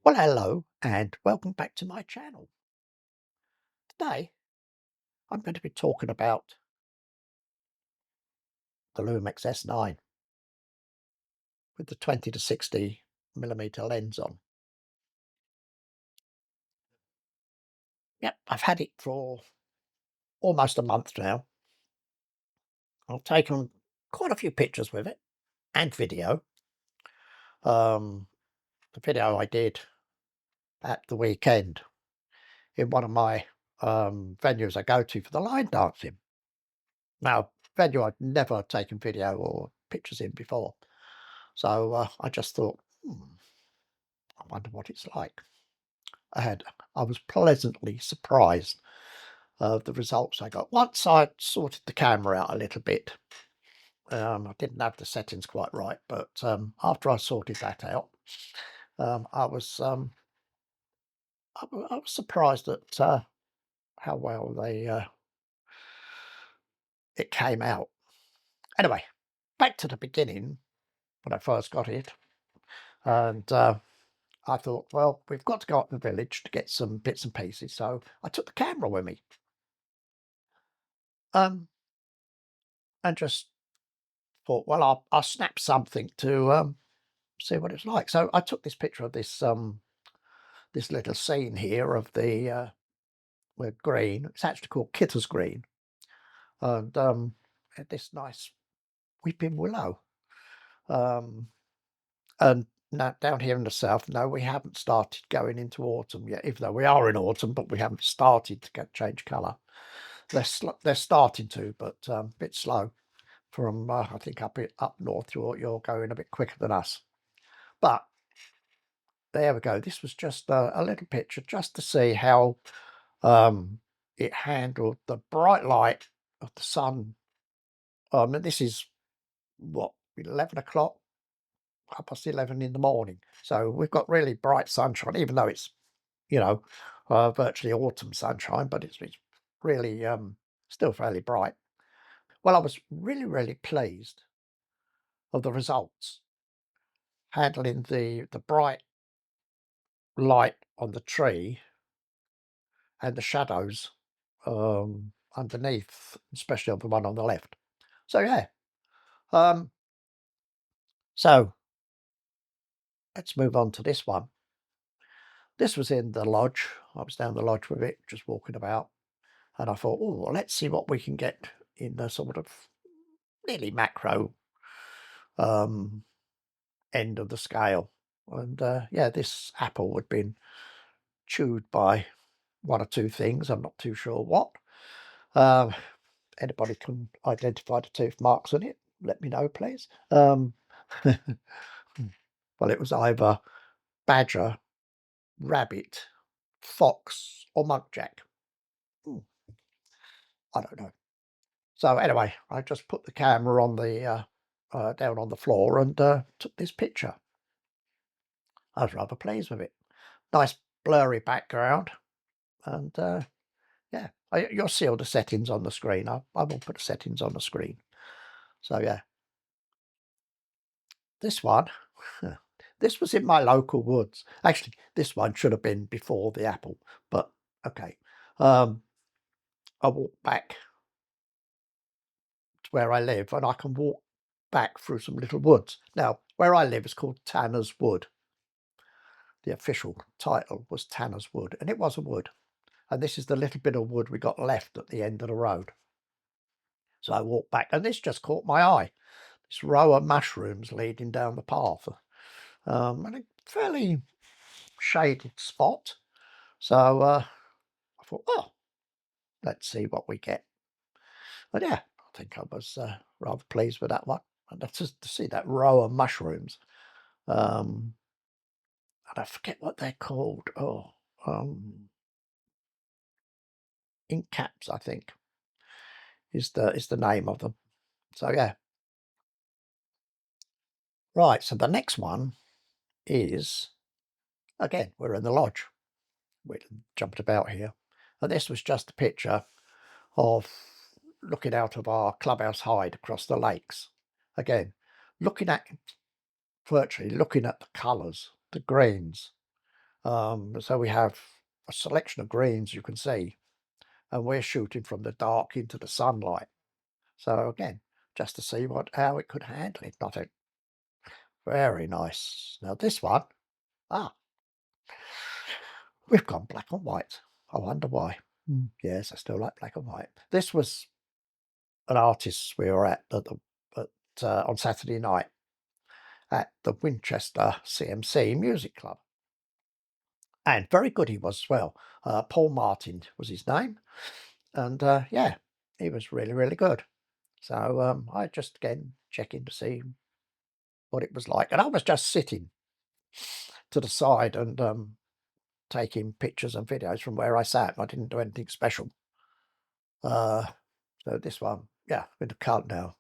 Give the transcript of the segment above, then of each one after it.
Well, hello and welcome back to my channel. Today, I'm going to be talking about the Lumix S9 with the 20 to 60mm lens on. Yep, I've had it for almost a month now. I've taken quite a few pictures with it and video. Um, the video I did at the weekend in one of my venues I go to for the line dancing. Now, venue I'd never taken video or pictures in before. So I just thought, I wonder what it's like. And I was pleasantly surprised of the results I got. Once I sorted the camera out a little bit, I didn't have the settings quite right, but after I sorted that out, I was I was surprised at how well it came out. Anyway, back to the beginning when I first got it, and I thought, well, we've got to go up the village to get some bits and pieces, so I took the camera with me. Um, and just thought, well, I'll snap something to see what it's like. So I took this picture of this little scene here of the where green. It's actually called Kitter's Green, and had this nice weeping willow. Um, and now down here in the south, no, we haven't started going into autumn yet. Even though we are in autumn, but we haven't started to change colour. They're starting to, but a bit slow. From I think up north, you're going a bit quicker than us. But there we go. This was just a little picture just to see how it handled the bright light of the sun. And this is what, 11 o'clock, 11 in the morning. So we've got really bright sunshine, even though it's, you know, virtually autumn sunshine, but it's really still fairly bright. Well, I was really, really pleased of the results, handling the bright light on the tree and the shadows underneath, especially on the one on the left. So yeah, um, so let's move on to this one. This was in the lodge. I was down the lodge with it, just walking about, and I thought, oh, well, let's see what we can get in the sort of nearly macro end of the scale. And yeah, this apple had been chewed by one or two things. I'm not too sure what. Um, Anybody can identify the tooth marks on it, let me know, please. Well, it was either badger, rabbit, fox, or muntjac. Hmm, I don't know. So anyway, I just put the camera on the down on the floor and took this picture. I was rather pleased with it. Nice blurry background, and yeah, you'll see all the settings on the screen. I will put the settings on the screen. So yeah, this one, this was in my local woods. Actually, this one should have been before the apple, but okay. I walked back to where I live, and I can walk back through some little woods. Now, where I live is called Tanner's Wood. The official title was Tanner's Wood, and it was a wood. And this is the little bit of wood we got left at the end of the road. So I walked back, and this just caught my eye. This row of mushrooms leading down the path, and a fairly shaded spot. So I thought, oh, let's see what we get. But yeah, I think I was rather pleased with that one. And that's just to see that row of mushrooms. And I forget what they're called. Oh, ink caps, I think, is the name of them. So yeah. Right, so the next one is, again, we're in the lodge. We jumped about here. And this was just a picture of looking out of our clubhouse hide across the lakes. Again, looking at, virtually looking at the colours, the greens, So we have a selection of greens, you can see, and we're shooting from the dark into the sunlight. So again, just to see how it could handle it. I think very nice. Now this one, ah, we've gone black and white. I wonder why. Yes, I still like black and white. This was an artist we were on Saturday night at the Winchester CMC Music Club. And very good he was as well. Paul Martin was his name. And yeah, he was really, really good. So I just again checking to see what it was like. And I was just sitting to the side and taking pictures and videos from where I sat. I didn't do anything special. So this one, yeah, with the colour now.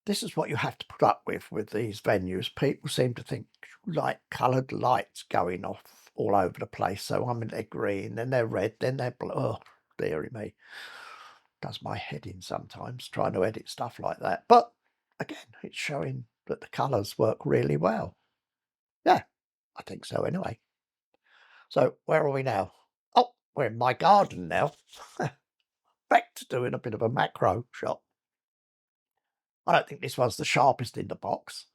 This is what you have to put up with these venues. People seem to think like coloured lights going off all over the place. So I'm in they're green, then they're red, then they're blue. Oh, dearie me. Does my head in sometimes trying to edit stuff like that. But again, it's showing that the colours work really well. Yeah, I think so anyway. So where are we now? Oh, we're in my garden now. Back to doing a bit of a macro shot. I don't think this one's the sharpest in the box,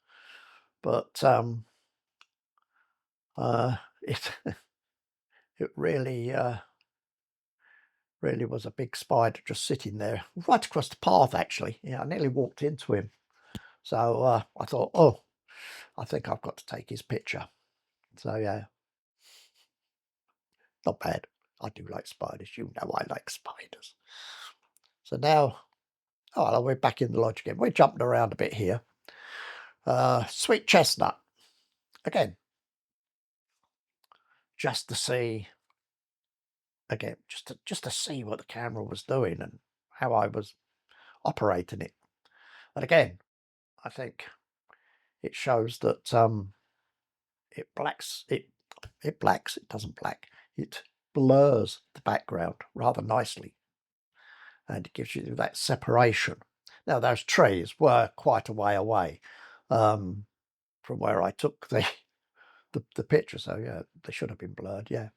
but it it really was a big spider just sitting there right across the path. Actually, yeah, I nearly walked into him. So I thought, oh, I think I've got to take his picture. So yeah, not bad. I do like spiders. You know I like spiders. So now, oh, well, we're back in the lodge again. We're jumping around a bit here. Sweet chestnut. Again, just to see, again, just to see what the camera was doing and how I was operating it. And again, I think it shows that it blacks, it doesn't black, it blurs the background rather nicely. And it gives you that separation. Now, those trees were quite a way away from where I took the picture, so yeah, they should have been blurred, yeah.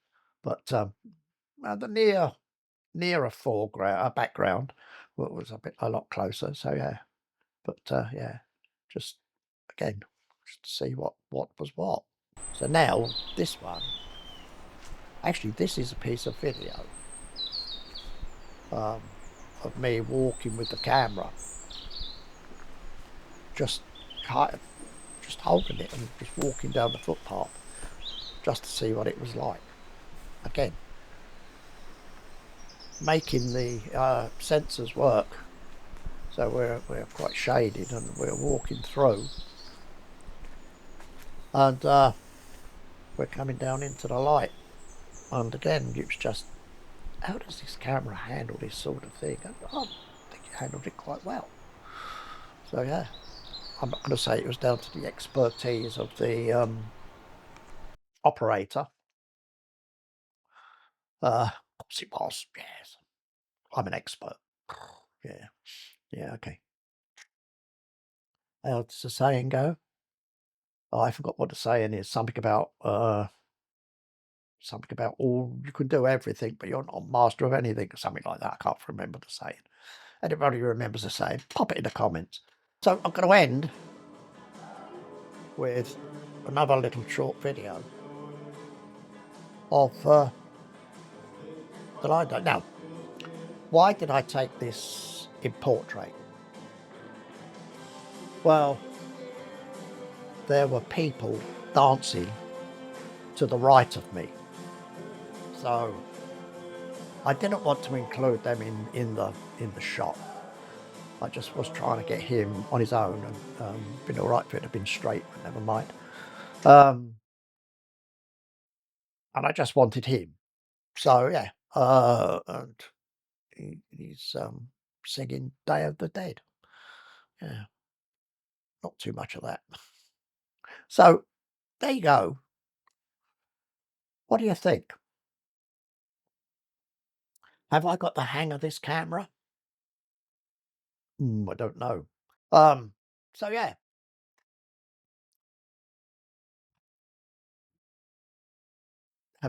But the nearer foreground, background was a lot closer, so yeah. But yeah, just again, just to see what was what. So now this one, actually, this is a piece of video of me walking with the camera, just just holding it and just walking down the footpath, just to see what it was like. Again, making the sensors work. So we're quite shaded and we're walking through, and we're coming down into the light. And again, it's just, how does this camera handle this sort of thing? I think it handled it quite well. So yeah, I'm not going to say it was down to the expertise of the operator. Of course it was, yes. I'm an expert. Yeah, yeah, okay. How does the saying go? Oh, I forgot what the saying is. Something about all you can do everything, but you're not master of anything, or something like that. I can't remember the saying. Anybody who remembers the saying, pop it in the comments. So I'm going to end with another little short video of that I don't know. Why did I take this in portrait? Well, there were people dancing to the right of me, so I didn't want to include them in the shot. I just was trying to get him on his own, and been all right if it had been straight, but never mind. And I just wanted him. So yeah, and he's singing "Day of the Dead." Yeah, not too much of that. So there you go. What do you think? Have I got the hang of this camera? I don't know. So yeah,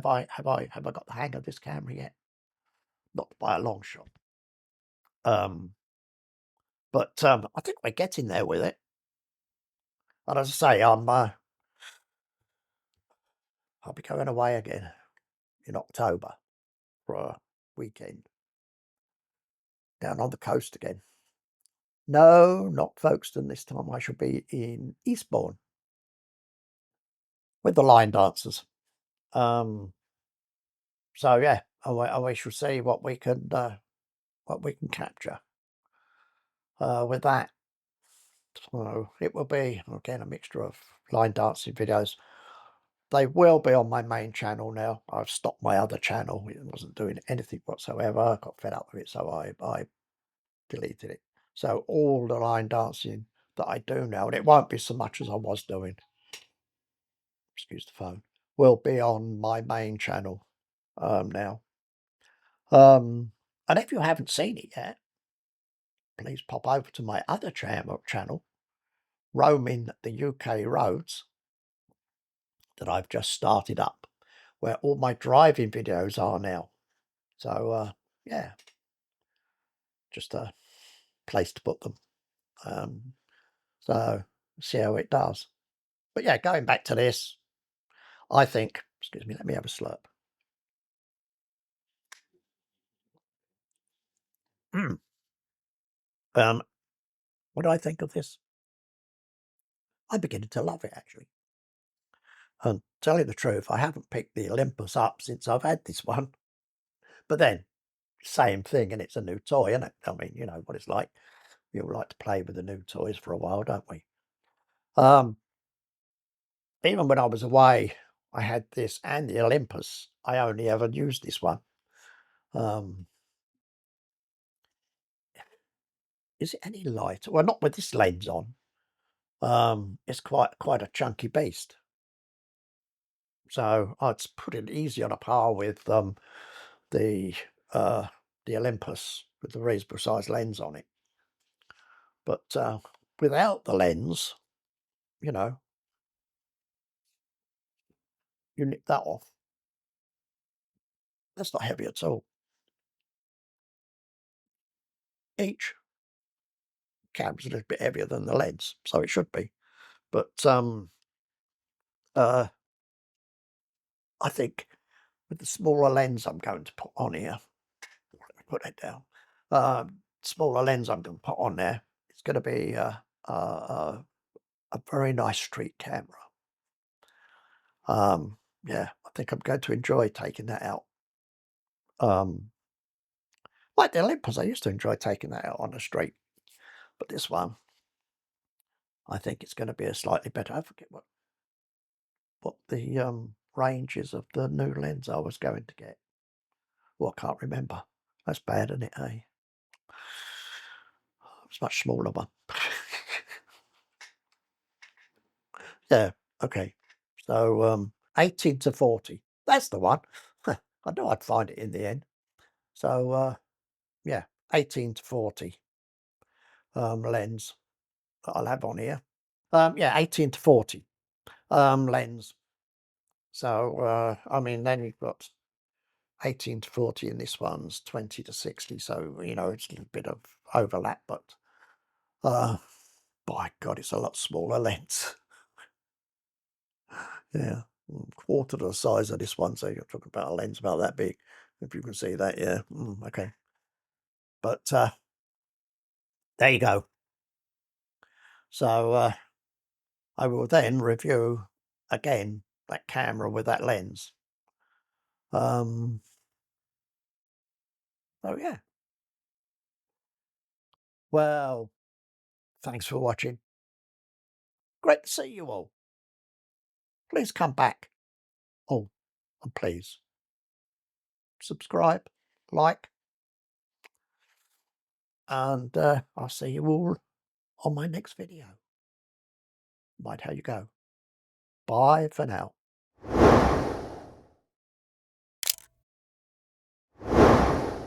Have I got the hang of this camera yet? Not by a long shot. But I think we're getting there with it. And as I say, I'll be going away again in October for a weekend down on the coast again. No, not Folkestone this time. I shall be in Eastbourne with the line dancers. So yeah, and we shall see what we can capture with that. So it will be again a mixture of line dancing videos. They will be on my main channel now. I've stopped my other channel. It wasn't doing anything whatsoever. I got fed up with it, so I deleted it. So all the line dancing that I do now, and it won't be so much as I was doing, excuse the phone, will be on my main channel now. And if you haven't seen it yet, please pop over to my other channel, Roaming the UK Roads, that I've just started up, where all my driving videos are now. So yeah, just a place to put them. So see how it does. But yeah, going back to this, I think, excuse me, let me have a slurp. What do I think of this? I'm beginning to love it, actually. And tell you the truth, I haven't picked the Olympus up since I've had this one. But then, same thing, and it's a new toy, isn't it? I mean, you know what it's like. We all like to play with the new toys for a while, don't we? Even when I was away, I had this and the Olympus. I only ever used this one. Is it any lighter? Well, not with this lens on. It's quite a chunky beast. So I'd put it easy on a par with the Olympus with the reasonable size lens on it. But without the lens, you know, you nip that off. That's not heavy at all. Each camera's a little bit heavier than the lens, so it should be. But I think with the smaller lens I'm going to put on here, let me put that down. Smaller lens I'm going to put on there. It's going to be a very nice street camera. Yeah, I think I'm going to enjoy taking that out. Like the Olympus, I used to enjoy taking that out on the street, but this one, I think it's going to be a slightly better. I forget what the range is of the new lens I was going to get. Well, I can't remember. That's bad, isn't it? Eh? It's a much smaller one. Yeah. Okay. So 18 to 40. That's the one. I knew I'd find it in the end. So yeah, 18 to 40 lens that I'll have on here. Yeah, 18 to 40 lens. So I mean, then you've got 18 to 40 in this one's 20 to 60. So you know, it's a little bit of overlap, but by God, it's a lot smaller lens. Yeah, quarter the size of this one. So you're talking about a lens about that big. If you can see that, yeah. Okay. But there you go. So I will then review again that camera with that lens. Oh yeah. Well, thanks for watching. Great to see you all. Please come back. Oh, and please subscribe, like, and I'll see you all on my next video. Right, how you go. Bye for now.